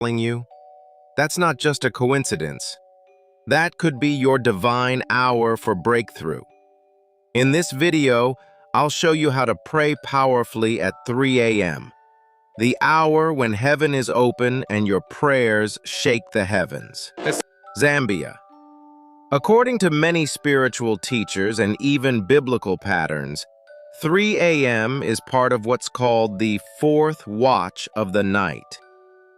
calling you, that's not just a coincidence. That could be your divine hour for breakthrough. In this video, I'll show you how to pray powerfully at 3 a.m., the hour when heaven is open and your prayers shake the heavens. Zambia. According to many spiritual teachers and even biblical patterns, 3 a.m. is part of what's called the fourth watch of the night.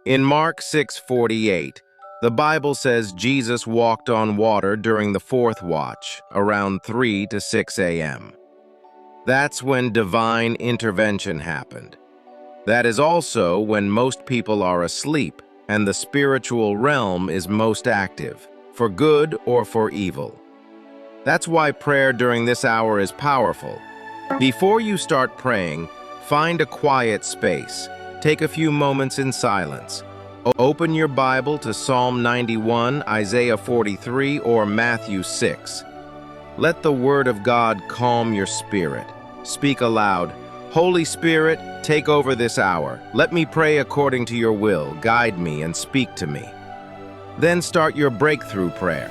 In Mark 6:48, the Bible says Jesus walked on water during the fourth watch, around 3 to 6 a.m. That's when divine intervention happened. That is also when most people are asleep and the spiritual realm is most active, for good or for evil. That's why prayer during this hour is powerful. Before you start praying, find a quiet space. Take a few moments in silence. Open your Bible to Psalm 91, Isaiah 43, or Matthew 6. Let the Word of God calm your spirit. Speak aloud, "Holy Spirit, take over this hour. Let me pray according to your will. Guide me and speak to me." Then start your breakthrough prayer.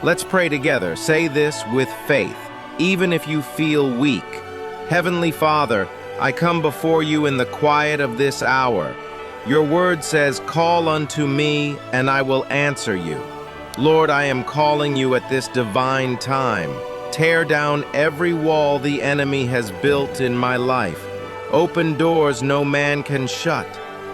Let's pray together. Say this with faith, even if you feel weak. Heavenly Father, I come before you in the quiet of this hour. Your word says, "Call unto me, and I will answer you." Lord, I am calling you at this divine time. Tear down every wall the enemy has built in my life. Open doors no man can shut.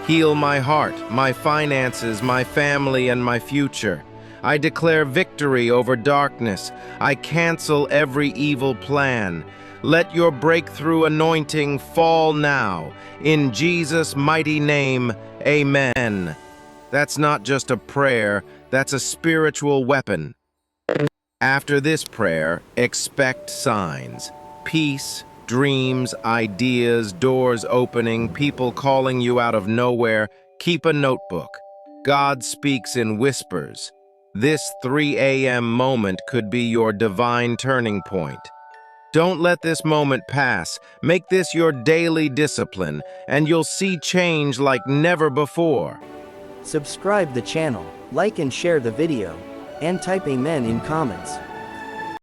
Heal my heart, my finances, my family, and my future. I declare victory over darkness. I cancel every evil plan. Let your breakthrough anointing fall now. In Jesus' mighty name, amen. That's not just a prayer, that's a spiritual weapon. After this prayer, expect signs. Peace, dreams, ideas, doors opening, people calling you out of nowhere. Keep a notebook. God speaks in whispers. This 3 a.m. moment could be your divine turning point. Don't let this moment pass. Make this your daily discipline, and you'll see change like never before. Subscribe the channel, like and share the video, and type amen in comments.